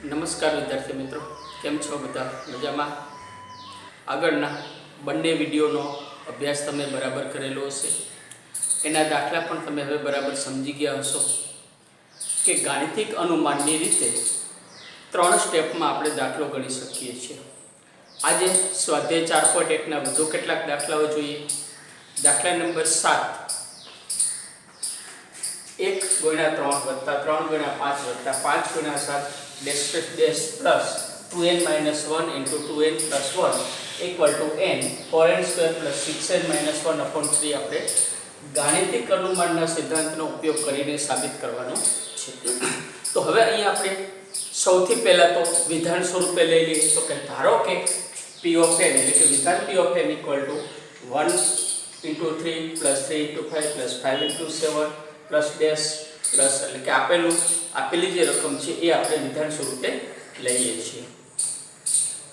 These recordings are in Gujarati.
નમસ્કાર વિદ્યાર્થી મિત્રો, કેમ છો બધા? મજામાં? આગળના બંને વિડીયોનો અભ્યાસ તમે બરાબર કરેલો હશે. એના દાખલા પણ તમે હવે બરાબર સમજી ગયા હશો કે ગાણિતિક અનુમાનની રીતે 3 સ્ટેપમાં આપણે દાખલો ગણી શકીએ છીએ. આજે સ્વાધ્યાય 4.1ના વધુ કેટલાક દાખલાઓ જોઈએ. દાખલા number 7, 1 × 3 + 3 × 5 + 5 × 7 dash plus 2n - 1 × 2n + 1 = n 4n² + 6n - 1/3 આપણે ગાણિતિક અનુમાનના સિદ્ધાંતનો ઉપયોગ કરીને સાબિત કરવાનું છે. તો હવે અહીંયા આપણે સૌથી પહેલા તો વિધાન સ્વરૂપે લઈ લઈએ. તો કે ધારો કે p of n એટલે કે વિધાન p of n = 1 × 3 + 3 × 5 + 5 × 7 plus dash plus એટલે કે આપેલી જે રકમ છે એ આપણે વિધાન સ્વરૂપે લઈએ છીએ.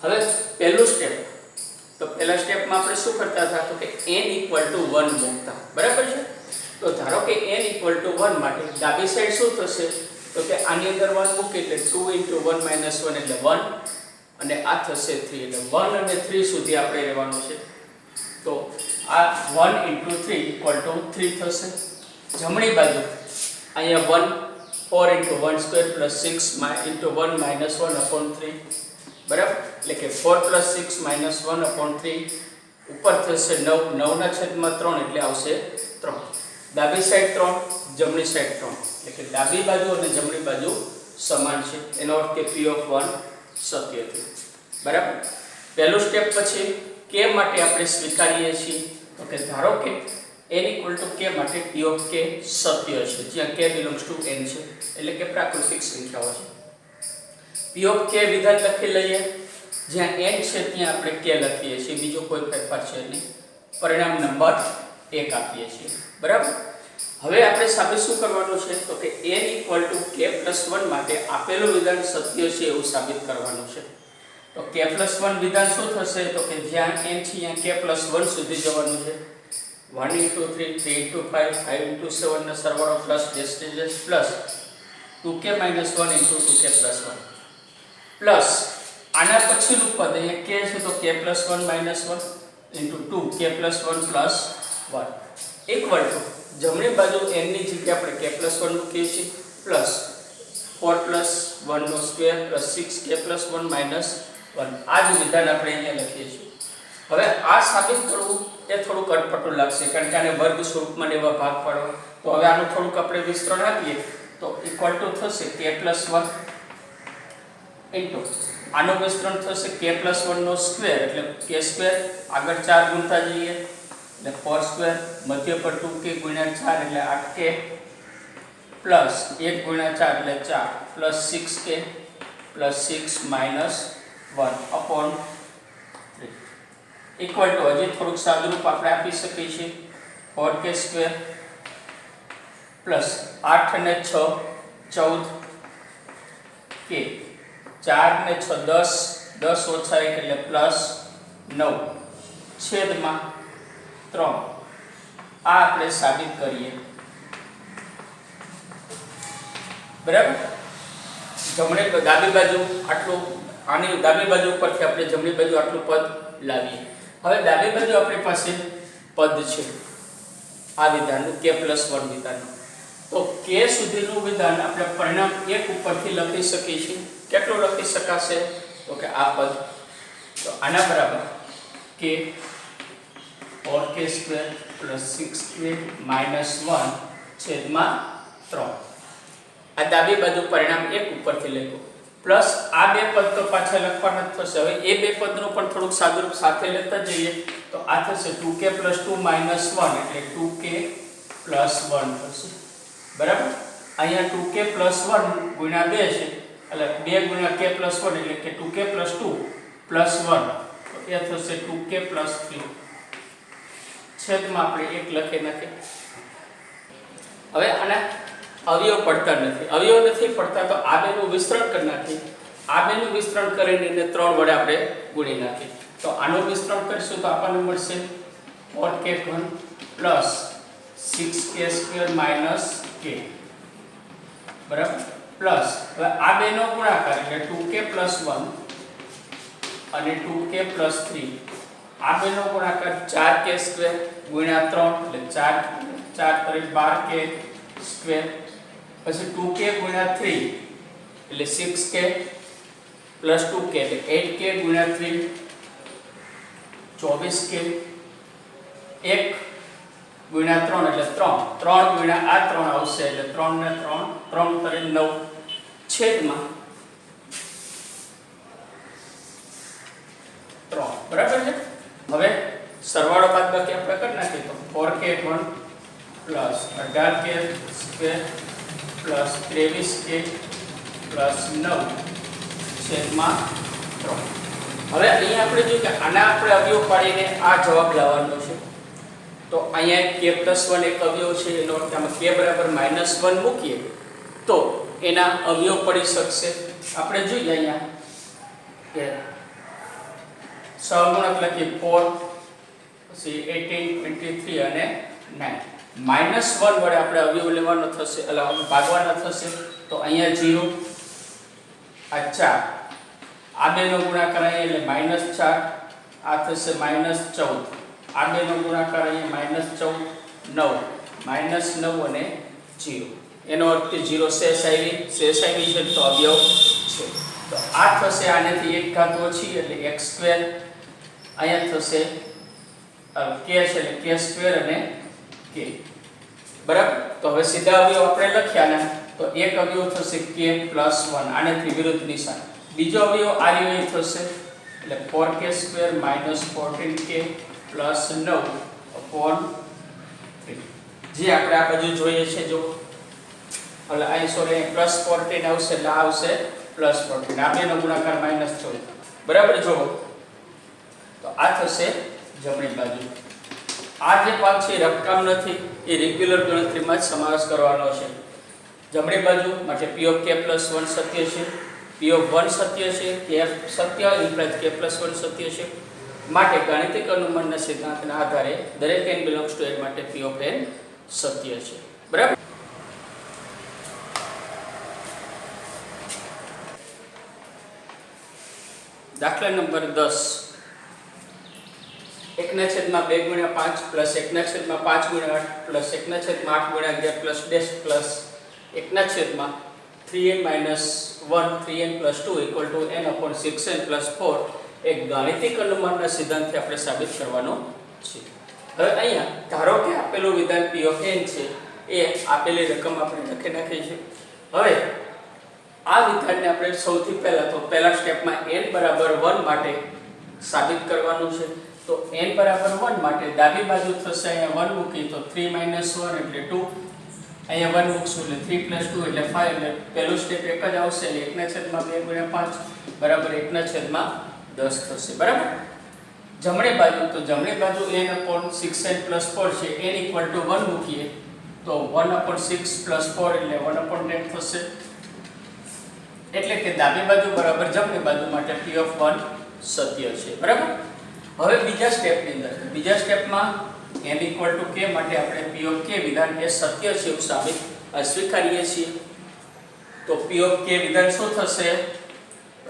હવે પહેલું સ્ટેપ, તો પહેલા સ્ટેપમાં આપણે શું કરતા હતા? તો કે n = 1 મૂકતા, બરાબર છે. તો ધારો કે n = 1 માટે ડાબી સાઈડ શું થશે? તો કે આની અંદર 1 મૂકી એટલે 2 × 1 - 1 એટલે 1 અને આ થશે 3 એટલે 1 અને 3 સુધી આપણે રહેવાનું છે. તો આ 1 × 3 = 3 થશે. જમણી બાજુ અહીંયા 1 4 × 1² + 6 × 1 - 1/3 બરાબર, એટલે કે 4 + 6 - 1/3 ઉપર થશે 9 9/3 એટલે આવશે 3. ડાબી સાઈડ 3, જમણી સાઈડ 3 એટલે કે ડાબી બાજુ અને જમણી બાજુ સમાન છે. એનો અર્થ કે p of 1 સત્ય છે, બરાબર. પહેલું સ્ટેપ પછી k માટે આપણે સ્વીકારીએ છીએ. તો કે ધારો કે n = k માટે p of k સત્ય છે, જ્યાં k belongs to n છે, એટલે કે પ્રાકૃતિક સંખ્યાઓ છે. p of k વિધાન લખી લઈએ. જ્યાં n છે ત્યાં આપણે k લખીએ છીએ, બીજો કોઈ ફેરફાર છે નહીં. પરિણામ નંબર 1 આપીએ છીએ, બરાબર. હવે આપણે સાબિત શું કરવાનું છે? તો કે n = k + 1 માટે આપેલું વિધાન સત્ય છે એવું સાબિત કરવાનું છે. તો k + 1 વિધાન શું થશે? તો કે જ્યાં n છે ત્યાં k + 1 સુધી જવાનું છે. 1 × 3 3 × 5 5 × 7 નો સરવાળો plus dash dash plus 2k - 1 × 2k + 1 plus આના પછીનું પદ અહીંયા k છે તો k + 1 - 1 × 2k + 1 + 1 = જમણી બાજુ n ની જગ્યાએ આપણે k + 1 મૂકીએ છીએ પ્લસ 4 + 1² + 6k + 1 - 1. આ જ વિધાન આપણે અહીંયા લખીએ છીએ. હવે આ સાબિત કરવું એ થોડુંક અટપટું લાગશે, કારણ કે આને વર્ગ સ્વરૂપમાં એવા ભાગ પાડવા. તો હવે આનું થોડુંક આપણે વિસ્તરણ આપીએ તો = થશે k + 1 આનું વિસ્તરણ થશે k + 1² એટલે k², આગળ 4 ગુણતા જઈએ એટલે 4² મધ્ય પર 2k × 4 એટલે 8k પ્લસ 1 × 4 એટલે 4 પ્લસ 6k પ્લસ 6 - 1/3 હજી થોડુંક સાદુરૂપ આપણે આપી શકીએ છીએ. 4k² પ્લસ 8 અને 6 14k 4 ને 6 10 10 - 1 એટલે પ્લસ 9 છેદમાં 3. આ આપણે સાબિત કરીએ, બરાબર. ડાબી બાજુ આટલું, આની ડાબી બાજુ ઉપરથી આપણે જમણી બાજુ આટલું પદ લાવીએ. હવે ડાબી બાજુ આપણી પાસે પદ છે આ વિધાનનું, k + 1 વિધાનનું. તો k સુધીનું વિધાન આપણે પરિણામ 1 ઉપરથી લખી શકીએ છીએ. કેટલું લખી શકાશે? તો કે આ પદ, તો આના બરાબર k 4k² + 6k - 1/3. આ ડાબી બાજુ પરિણામ 1 ઉપરથી લખ્યું પ્લસ આ બે પદ તો પાછા લખવાના જ થશે. હવે એ બે પદનું પણ થોડુંક સાદુરૂપ સાથે લેતા જઈએ તો આ થશે 2k + 2 - 1 એટલે 2k + 1 થશે, બરાબર. અહીંયા 2k + 1 × 2 છે એટલે 2 × k + 1 એટલે કે 2k + 2 + 1 તો એ થશે 2k + 3 છેદમાં આપણે 1 લખી નાખીએ. હવે આના અવયવ પડતા નથી પડતા તો આ બેનું વિસ્તરણ કરી નાખીએ. આ બેનું વિસ્તરણ કરીને એને 3 વડે આપણે ગુણી નાખીએ. તો આનું વિસ્તરણ કરીશું તો આપણને મળશે 4k³ + 6k² - k, બરાબર. પ્લસ હવે આ બેનો ગુણાકાર એટલે 2k + 1 અને 2k + 3 આ બેનો ગુણાકાર 4k² ગુણ્યા 3 એટલે 4 × 12k² પછી 2k ગુણ્યા 3 એટલે 6k + 2k એટલે 8k ગુણ્યા 3 24k 1 ગુણ્યા 3 એટલે 3 3 ગુણ્યા આ 3 આવશે એટલે 3 ને 3 3 તરી 9 છેદમાં 3 બરાબર છે। હવે સરવાળો બાદબાકી આપણે કરી નાખીએ તો 4k1 + 18k² + 23k + 9 છેદમાં 3। હવે અહીંયા આપણે જોઈએ કે આના આપણે અવયવ પાડીને આ જવાબ લાવવાનો છે તો અહીંયા k + 1 એક અવયવ છે એનો અર્થ આમાં k = -1 મૂકીએ તો એના અવયવ પડી શકશે। આપણે જોઈએ અહીંયા કે સહગુણક લખીએ 4 પછી 18 23 અને 9 -1 વડે આપણે અવયવ લેવાનો થશે એટલે ભાગવાના થશે તો અહીંયા 0 આ 4 આ બેનો ગુણાકાર અહીંયા એટલે -4 આ થશે -14 આ બેનો ગુણાકાર અહીંયા -14 9 અને 0 એનો અર્થ કે 0 શેષ આવી છે તો અવયવ છે તો આ થશે આનેથી 1 ઘાત ઓછી એટલે x² અહીંયા થશે k છે એટલે k² અને k બરાબર। તો હવે સીધા અવયવ આપણે લખ્યા ને તો એક અવયવ થશે k + 1 આનેથી વિરુદ્ધ નિશાન બીજો અવયવ આ રીતે થશે એટલે 4k² - 14k + 9/3 જે આપણે આ બાજુ જોઈએ છે જો એટલે અહીં સોરી +14 આવશે એટલે આ આવશે +14 આ બેનો ગુણાકાર -14 બરાબર જો તો આ થશે જમણી બાજુ। આ જે ભાગ છે રકમ નથી એ રેગ્યુલર ગણતરીમાં જ સમાવેશ કરવાનો છે। જમણી બાજુ માટે p(k + 1) સત્ય છે, p(1) સત્ય છે, k સત્ય = k + 1 સત્ય છે માટે ગાણિતિક અનુમાનના સિદ્ધાંતના આધારે દરેક n બિલોંગ્સ ટુ n માટે p(n) સત્ય છે બરાબર। દાખલા number 10 1/2 × 5 + 1/5 × 8 + 1/8 × 11 + dash plus 1/3n - 1 3n + 2 = n/6n + 4 એક ગાણિતિક અનુમાનના સિદ્ધાંતથી આપણે સાબિત કરવાનું છે। હવે અહીંયા ધારો કે આપેલું વિધાન p(n) છે એ આપેલી રકમ આપણે લખી નાખી છે। હવે આ વિધાનને આપણે સૌથી પહેલા સ્ટેપમાં n = 1 માટે સાબિત કરવાનું છે। તો n = 1 માટે ડાબી બાજુ થશે અહીંયા 1 મૂકી તો 3 - 1 એટલે 2 અહીંયા 1 મૂકશું એટલે 3 + 2 એટલે 5 એટલે પહેલું સ્ટેપ એક જ આવશે એટલે 1/2 × 5 = 1/10 થશે બરાબર। જમણી બાજુ તો જમણી બાજુ n/6n + 4 છે n = 1 મૂકીએ તો 1/6 + 4 એટલે 1/10 થશે એટલે કે ડાબી બાજુ બરાબર જમણી બાજુ માટે p(1) સત્ય છે બરાબર। હવે બીજા સ્ટેપની અંદર બીજા સ્ટેપમાં n = k માટે આપણે p(k) વિધાન એ સત્ય છે એવું સાબિત સ્વીકારીએ છીએ। તો p(k) વિધાન શું થશે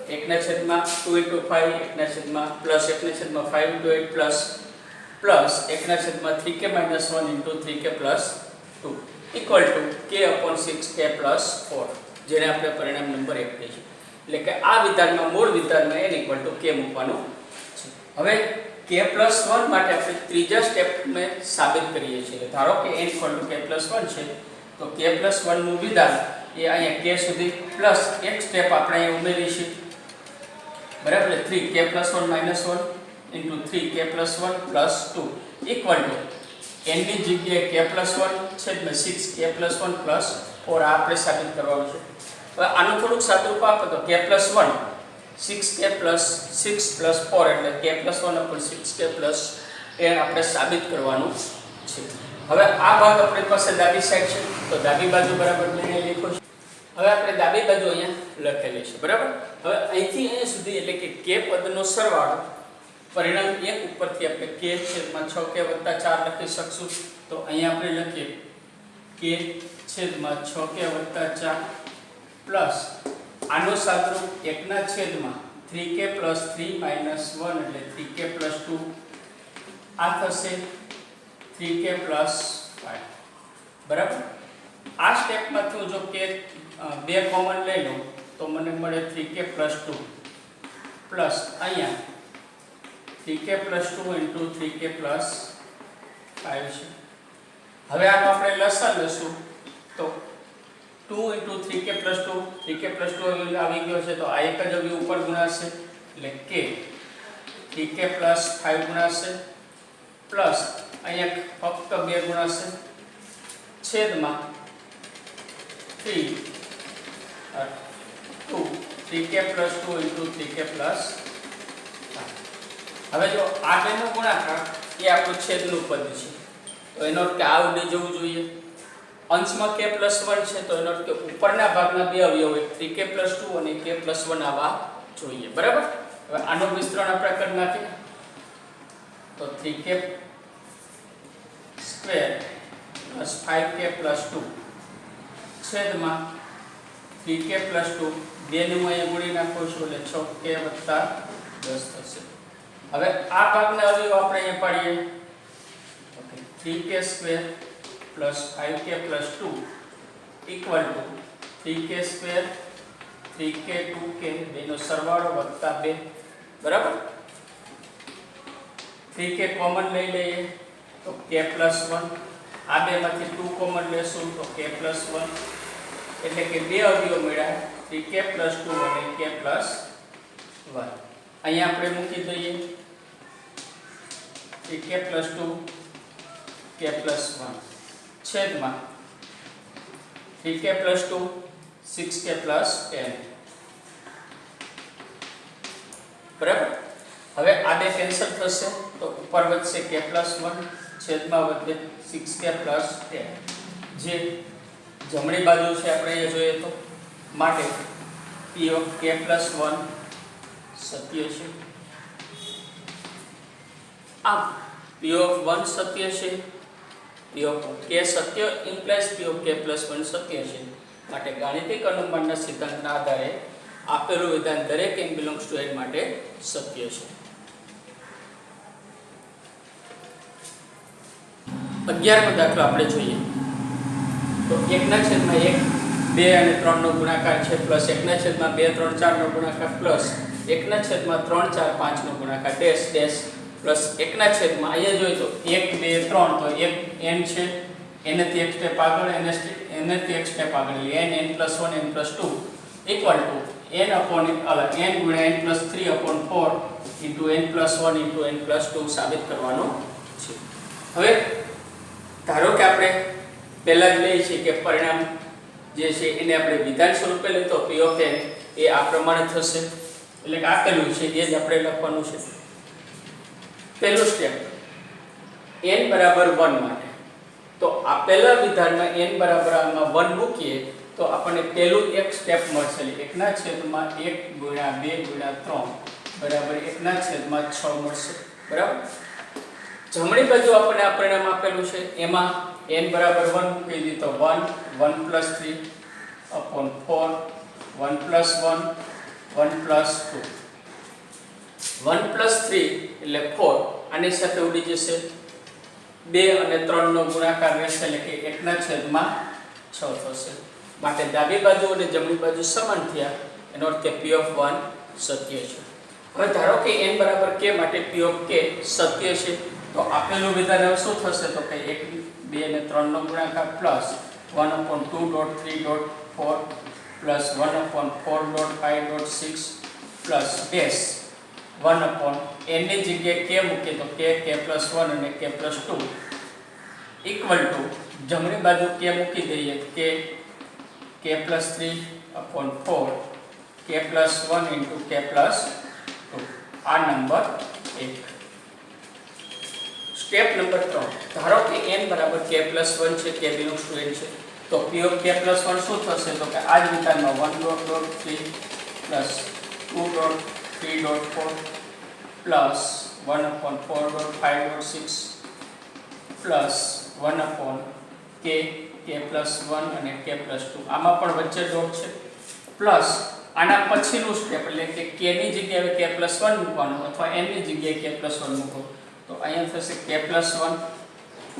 1/2 × 5 1/+1/5 × 8 પ્લસ 1/3k - 1 × 3k + 2 k/6k + 4 જેને આપણે પરિણામ નંબર 1 કહીએ એટલે કે આ વિધાનમાં મૂળ વિધાનમાં n = k મૂકવાનું છે। હવે k + 1 માટે આપણે ત્રીજા સ્ટેપને સાબિત કરીએ છીએ। ધારો કે n = k + 1 છે તો k + 1 નું વિધાન એ અહીંયા k સુધી પ્લસ એક સ્ટેપ આપણે અહીં ઉમેરીશું બરાબર। 3k + 1 - 1 × 3k + 1 + 2 n ની જગ્યાએ k + 1 છેદમાં 6k + 1 + 4 આ આપણે સાબિત કરવાનું છે। હવે આનું થોડુંક સાદુરૂપ આપો તો k + 1 6k + 6 + 4 એટલે k + 1/6k + એ આપણે સાબિત કરવાનું છે। હવે આ ભાગ આપણી પાસે ડાબી સાઈડ છે તો ડાબી બાજુ બરાબર મેં લખ્યો છે। હવે આપણે ડાબી બાજુ અહીંયા લખેલી છે બરાબર। હવે અહીંથી અહીંયા સુધી એટલે કે k પદનો સરવાળો પરિણામ 1 ઉપરથી આપણે k / 6k + 4 લખી શકશું। તો અહીંયા આપણે લખીએ k / 6k + 4 પ્લસ આનો સાદરૂપ 1 ના છેદમાં 3k પ્લસ 3 માઇનસ 1 એટલે 3k પ્લસ 2 આ થશે 3k પ્લસ 5 બરાબર। આ સ્ટેપમાં હું જો કે 2 કોમન લઈ લઉં તો મને મળે 3k પ્લસ 2 પ્લસ અહીંયા 3k plus 2 into 3k plus 5 છે। હવે આનો આપણે લસા લેશું તો 2 into 3k plus 2 3k plus 2 આવી ગયો છે તો આ એક જ અવયવ ઉપર ગુણાશે એટલે k 3k પ્લસ 5 ગુણાશે પ્લસ અહીંયા ફક્ત 2 ગુણાશે છેદમાં 3 2 3k plus 2 into 3k plus 5। હવે જો આ બેનો ગુણાકાર એ આપણું છેદનું પદ છે તો એનો અર્થ કે આ ઉડે જવું જોઈએ। અંશમાં k પ્લસ 1 છે તો એનો અર્થ કે ઉપરના ભાગના બે અવયવ એક 3k પ્લસ 2 અને k પ્લસ 1 આવવા જોઈએ બરાબર। હવે આનો વિસ્તરણ આપણે કરી નાખીએ તો 3k square plus 5k plus 2 છેદમાં 3k પ્લસ 2 બેનું અહીંયા ગુણી નાખો છો એટલે 6k વત્તા 10 થશે। હવે આ ભાગના અવયવ આપણે અહીંયા પાડીએ okay 3k square plus 5k plus 2 equal to 3k square 3k 2k બેનો સરવાળો વત્તા 2 બરાબર। 3k કોમન લઈ લઈએ તો k પ્લસ 1 આ બેમાંથી 2 કોમન લેશું તો k પ્લસ 1 એટલે કે બે અવયવ મળ્યા 3k પ્લસ 2 અને k પ્લસ 1 અહીંયા આપણે મૂકી દઈએ 3k પ્લસ 2 k પ્લસ 1 છેદમાં 3k પ્લસ 2 6k પ્લસ 10 બરાબર। હવે આ બે કેન્સલ થશે તો ઉપર વધશે k પ્લસ 1 છેદમાં વધે 6k પ્લસ 10 જે જમણી બાજુ છે આપણે અહીંયા જોઈએ તો માટે p ઓફ k પ્લસ 1 સત્ય છે। આમ p ઓફ 1 સત્ય છે p of k Satya implies p of k plus 1 સત્ય છે માટે ગાણિતિક અનુમાનના સિદ્ધાંતના આધારે આપેલું વિધાન દરેક n બિલોંગ્સ ટુ n માટે સત્ય છે। 11મો દાખલો આપણે જોઈએ તો 1 ના છેદમાં 1 2 અને 3 નો ગુણાકાર છે પ્લસ 1 ના છેદમાં 2 3 4 નો ગુણાકાર પ્લસ 1 ના છેદમાં 3 4 5 નો ગુણાકાર ડેશ ડેશ પ્લસ 1 ના છેદમાં અહીંયા જોઈએ તો 1 2 3 તો 1 n છે એનેથી એક સ્ટેપ આગળ એનેથી એક સ્ટેપ આગળ n n + 1 n + 2 equal to n upon n ગુણ્યા n + 3 upon 4 into n + 1 into n + 2 સાબિત કરવાનું છે। હવે ધારો કે આપણે પહેલા જ લઈએ છીએ કે પરિણામ જે છે એને આપણે વિધાન સ્વરૂપે લઈએ તો p of n એ આ પ્રમાણે થશે એટલે કે આપેલું છે એ જ આપણે લખવાનું છે। પહેલું સ્ટેપ n બરાબર 1 માટે તો આપેલા વિધાનમાં n બરાબર આમાં 1 મૂકીએ તો આપણને પહેલું એક સ્ટેપ મળશે એટલે 1 ના છેદમાં 1 ગુણ્યા 2 ગુણ્યા 3 બરાબર 1 ના છેદમાં 6 મળશે બરાબર। જમણી બાજુ આપણને આ પરિણામ આપેલું છે એમાં n બરાબર 1 મૂકી દીધું તો 1 1 + 3 upon 4 1 + 1 1 + 2 1 + 3 એટલે 4 આની સાથે ઉડી જશે 2 અને 3 નો ગુણાકાર રહેશે એટલે કે 1 ના છેદમાં 6 થશે માટે ડાબી બાજુ અને જમણી બાજુ સમાન થયા એનો અર્થ કે p of 1 સત્ય છે। હવે ધારો કે n બરાબર k માટે p of k સત્ય છે તો આપેલું વિધાન હવે શું થશે તો કે 1 2 અને 3 નો ગુણાકાર plus 1/2.3.4 plus 1/4.5.6 plus dash 1/n ની જગ્યાએ k મૂકીએ તો k + 1 અને k + 2 ઇક્વલ ટુ જમણી બાજુ k મૂકી દઈએ k + 3/4 k + 1 into k + 2 આ નંબર 1। સ્ટેપ નંબર 3 ધારો કે n બરાબર k + 1 છે k બિલોંગ્સ ટુ n છે તો p of k + 1 શું થશે તો કે આ જ વિધાનમાં 1.3 + 2.3.4 પ્લસ 1/4.5.6 પ્લસ 1/k + 1 અને k + 2 આમાં પણ વચ્ચે ડોટ છે પ્લસ આના પછીનું સ્ટેપ એટલે કે k ની જગ્યાએ k+1 મૂકવાનું અથવા n ની જગ્યાએ k+1 મૂકો તો અહીંયા થશે k+1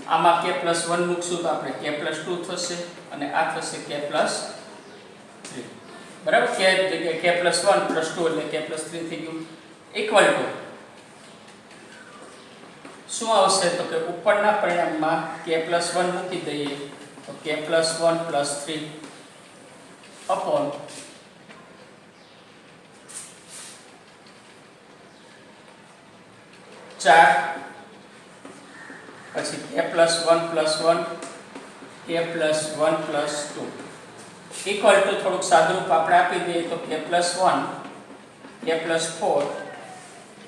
આમાં k+1 મૂકશું તો આપણે k+2 થશે અને આ થશે k+3 બરાબર k જગ્યાએ k+1 +2 એટલે k+3 થઈ ગયું ઇક્વલ ટુ શું આવશે તો કે ઉપરના પરિણામમાં k+1 મૂકી દઈએ તો k+1 + 3 upon 4 પછી k+1 + 1 k+1 + 2 ઇક્વલ ટુ થોડુંક સાદુરૂપ આપણે આપી દઈએ તો k+1 k+4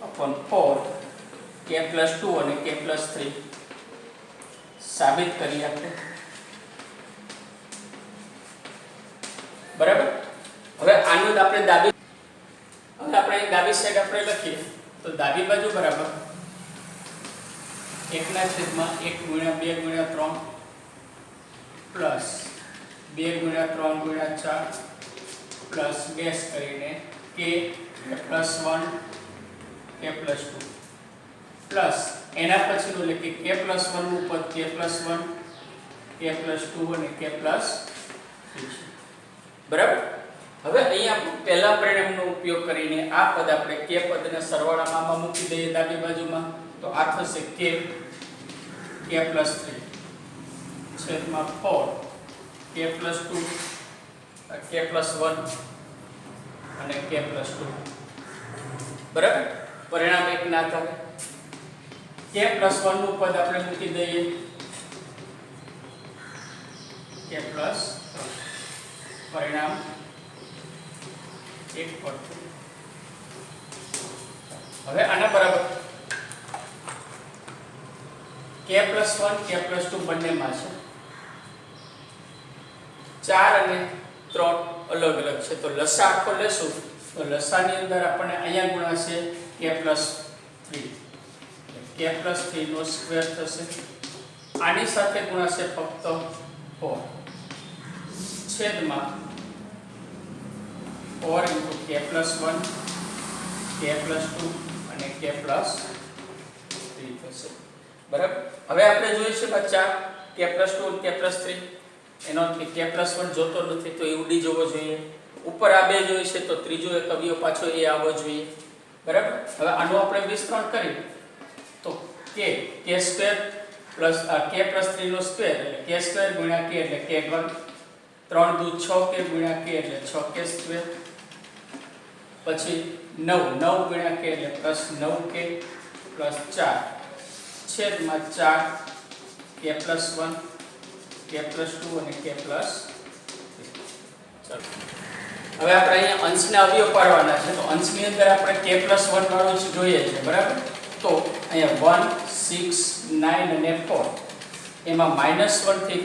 upon 4 k+2 અને k+3 સાબિત કરીએ આપણે બરાબર હવે આનું આપણે ડાબી સાઈડ આપણે લખીએ તો ડાબી બાજુ બરાબર 1/1 × 2 × 3 પ્લસ 2 × 3 × 4 પ્લસ બેઝ કરીને k+1 k+2 પ્લસ એના પછીનું એટલે કે k+1 નું પદ k+1 k+2 અને k+3 બરાબર હવે અહીંયા પહેલા પરિણામનો ઉપયોગ કરીને આ પદ આપણે k પદના સરવાળામાં મૂકી દઈએ ડાબી બાજુમાં તો આ થશે k+3 છેદમાં 4 k+2 k+1 અને k+2 બરાબર પરિણામ એક ના થાય k+1 નું પદ આપણે મૂકી દઈએ k+3 પરિણામ એક પડતું હવે આના બરાબર k+1 k+2 બંનેમાં છે 4 અને 3 અલગ અલગ છે તો લસા આખો લેશું તો લસાની અંદર આપણને અહીંયા ગુણાશે k+3 નો સ્ક્વેર થશે આની સાથે ગુણાશે ફક્ત 4 છેદમાં 4 × k+1 k+2 અને k+3 થશે બરાબર હવે આપણે જોઈશું બચ્ચા k+2 k+3 એનો k+1 જોતો નથી તો એ ઉડી જવો જોઈએ ઉપર આ બે જોઈશે તો ત્રીજો એક અવયવ પાછો એ આવવો જોઈએ બરાબર હવે આનું આપણે વિસ્તરણ કરીએ તો k² + k+3 નો સ્ક્વેર એટલે k² × k એટલે k², 3 દુ 6k × k એટલે 6k², પછી 9 × k એટલે +9k + 4 છેદમાં 4 k+1 k+2 અને k+3 ચાલો હવે આપણે અહીંયા અંશના અવયવ પાડવાના છે તો અંશની અંદર આપણે k+1 વાળું જ જોઈએ છે બરાબર તો અહીંયા 1 6 9 અને 4 એમાં -1 થી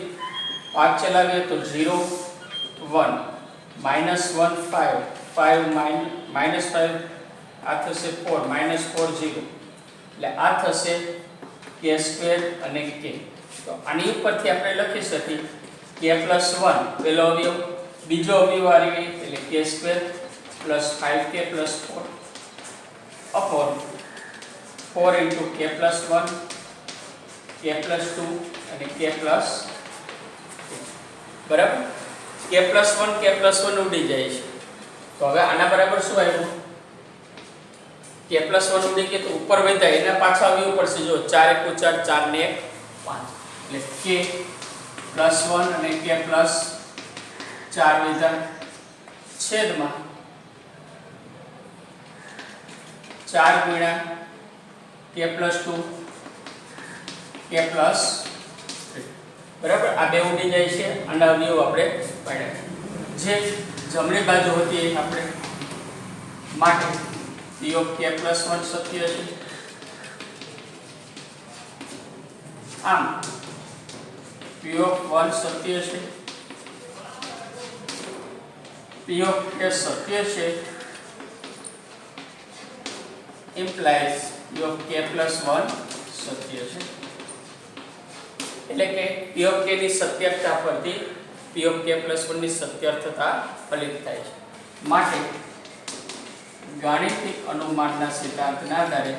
ભાગ ચલાવીએ તો 0 1 -1 5 5 -5 આ થશે 4 -4 0 એટલે આ થશે k² અને k તો આની ઉપરથી આપણે લખી શકીએ k+1 પહેલો અવયવ બીજો અવયવ આવી એટલે k² + 5k + 4 upon 4 × k+1 k+2 અને k+3 બરાબર k+1 k+1 ઉડી જાય છે તો હવે આના બરાબર શું આવ્યું k+1 ઉડી કે તો ઉપર વધ્યા એના પાછા અવયવ પડશે જો 4 × 4 4 ને 1 5 એટલે k+1 અને k+4 વધ્યા છેદમાં 4 × k+2 k+3 બરાબર આ બે ઉડી જાય છે આના અવયવ આપણે પાડ્યા જે જમણી બાજુ હતી આપણે માટે k+1 સત્ય છે આમ p1 સત્ય છે p સત્ય છે implies k+1 સત્ય છે એટલે કે p ની સત્યતા પરથી p+1 ની સત્યાર્થતા ફલિત થાય છે માટે ગાણિતિક અનુમાનના સિદ્ધાંતના આધારે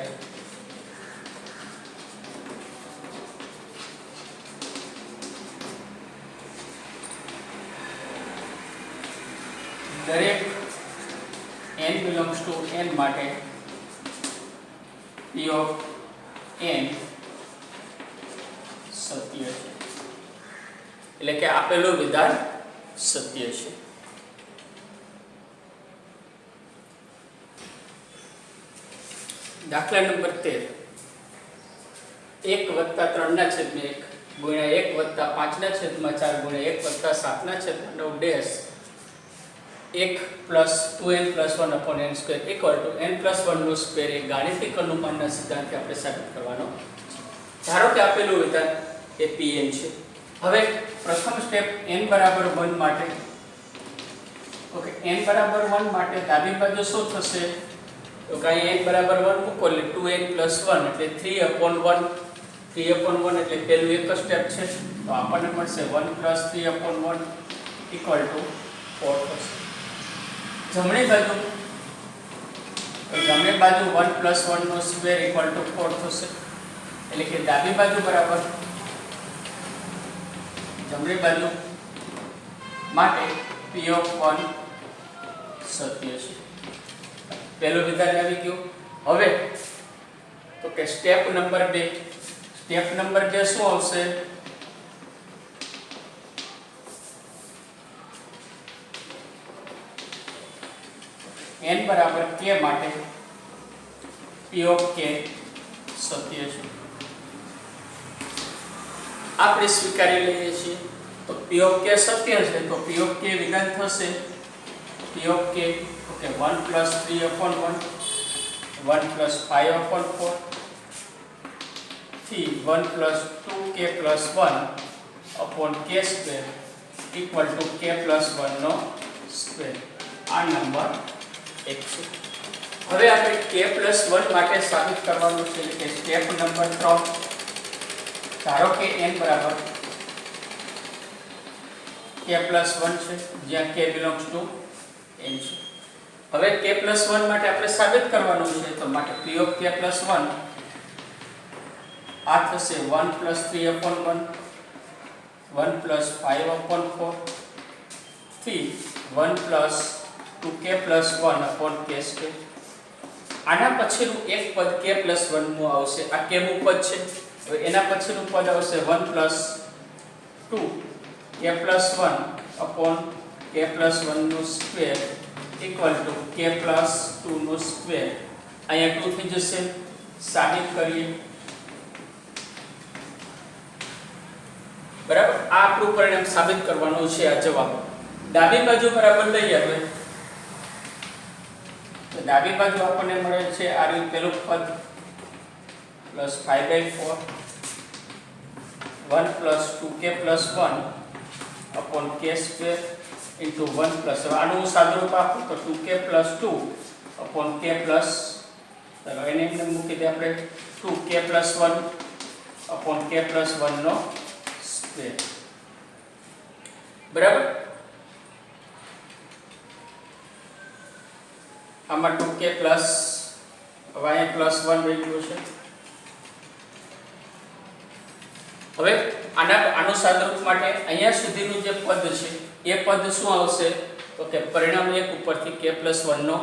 દરેક n belongs to n માટે p of n સત્ય છે, એટલે કે આપેલું વિધાન સત્ય છે. દાખલા નંબર 13 1 + 3/1 ગુણ્યા 1 + 5/4 ગુણ્યા 1 + 7/9 dash 1 + 2n + 1 upon n square equal to n + 1 નો સ્ક્વેર એ ગાણિતિક અનુમાનના સિદ્ધાંતથી આપણે સાબિત કરવાનો. ધારો કે આપેલું વિધાન એ pn છે. હવે પ્રથમ સ્ટેપ n બરાબર 1 માટે, ઓકે, n બરાબર 1 માટે ડાબી બાજુ શું થશે? તો કાઈ n બરાબર 1 મૂકો એટલે 2n + 1 એટલે 3/1. 3/1 એટલે પહેલું એક સ્ટેપ છે, તો આપણને મળશે 1 + 3/1 equal to 4 થશે. જમણી બાજુ 1 + 1 નો સ્ક્વેર equal to 4 થશે, એટલે કે ડાબી બાજુ બરાબર જમણી બાજુ માટે p of 1 સત્ય છે. પહેલું વિધાન આવી ગયું. હવે તો કે સ્ટેપ નંબર 2 શું આવશે? n બરાબર k માટે p of k સત્ય છે. આપણે સ્વીકારી લઈએ છીએ. તો p of k સત્ય છે, તો p of k વિધાન થશે p of k, ઓકે, 1 + 3/1 1 + 5/4 થી 1 + 2k + 1 upon k square equal to k + 1 નો સ્ક્વેર. આ નંબર 1 છે. હવે આપણે k + 1 માટે સાબિત કરવાનું છે, એટલે કે સ્ટેપ નંબર 3. ધારો કે n બરાબર k + 1 છે, જ્યાં k belongs to n છે. હવે k + 1 માટે આપણે સાબિત કરવાનું છે, તો માટે p of k + 1 આ થશે 1 + 3/1 1 + 5/4 થી 1 + 2k + 1 upon k square. આના પછીનું એક પદ k + 1 નું આવશે. આ k નું પદ છે. હવે એના પછીનું પદ આવશે 1 + 2 k + 1 upon k + 1 નો સ્ક્વેર equal to k + 2 નો સ્ક્વેર. અહીંયા 2 થઈ જશે. સાબિત કરીએ. બરાબર, આ આપણું પરિણામ સાબિત કરવાનું છે. આ જવાબ ડાબી બાજુ બરાબર લઈએ. હવે તો ડાબી બાજુ આપણને મળે છે આ રીતે પેલું પદ +5/4 1 + 2k + 1 upon k square into 1 + આનું સાદુરૂપ આપું તો 2k + 2 upon k plus, ચલો એને એમને મૂકી દે આપણે 2k + 1 upon k + 1 નો સ્ક્વેર. બરાબર, આમાં 2k પ્લસ હવે અહીંયા +1 રહી ગયું છે. હવે આનું સાદુરૂપ માટે અહીંયા સુધીનું જે પદ છે એ પદ શું આવશે? તો કે પરિણામ 1 ઉપરથી k + 1 નો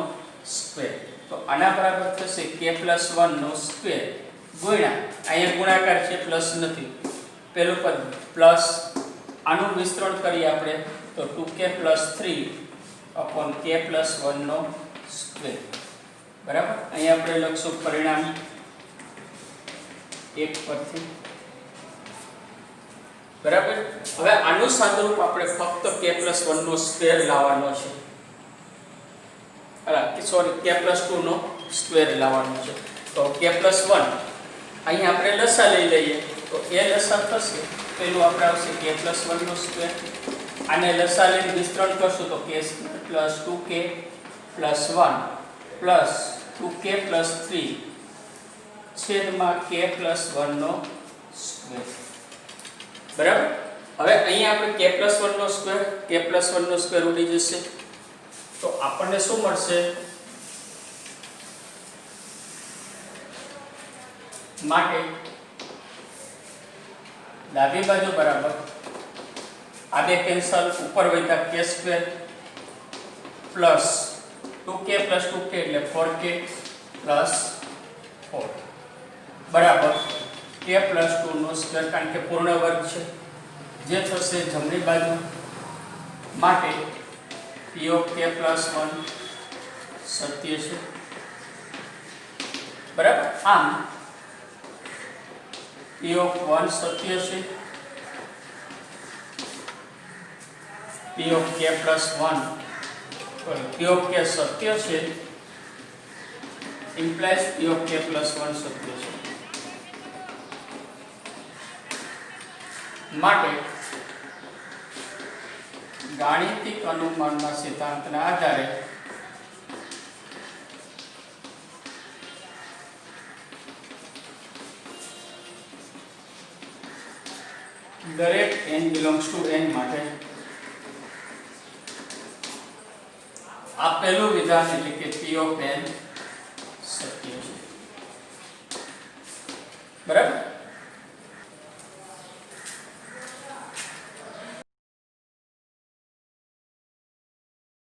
સ્ક્વેર. તો આના બરાબર થશે k + 1 નો સ્ક્વેર ગુણ્યા અહીંયા ગુણાકાર છે, પ્લસ નથી, પેલું પદ પ્લસ આનું વિસ્તરણ કરીએ આપણે તો 2k + 3 upon k + 1 નો સ્ક્વેર. બરાબર, અહીંયા આપણે લખશું પરિણામ 1 પરથી. બરાબર, હવે આનું સાદુરૂપ આપણે ફક્ત k + 1 નો સ્ક્વેર લાવવાનો છે. સોરી, k + 2 નો સ્ક્વેર લાવવાનો છે. તો k + 1 અહીં આપણે લસા લઈ લઈએ તો એ લસા થશે. પેલું આપણે આવશે k + 1 નો સ્ક્વેર. આને લસા લઈને વિસ્તરણ કરશું તો k + 2k + 1 + 2k + 3 છેદમાં k + 1 નો સ્ક્વેર. બરાબર, હવે અહીંયા આપણે k + 1 નો સ્ક્વેર, k + 1 નો સ્ક્વેર ઉડી જશે. તો આપણને શું મળશે? માટે ડાબી બાજુ બરાબર આ બે કેન્સલ, ઉપર વધ્યા k² plus 2k plus 2k એટલે 4k પ્લસ 4 બરાબર k પ્લસ 2 નો સ્ક્વેર, કારણ કે પૂર્ણ વર્ગ છે, જે થશે જમણી બાજુ માટે p ઓફ k પ્લસ 1 સત્ય છે બરાબર. આમ p ઓફ 1 સત્ય છે, p of k plus 1 p of k સત્ય છે, implies p of k plus 1 સત્ય છે. માટે ગાણિતિક અનુમાનના સિદ્ધાંતના આધારે દરેક n belongs to n માટે આપેલું વિધાન એટલે કે p ઓફ n સત્ય છે બરાબર.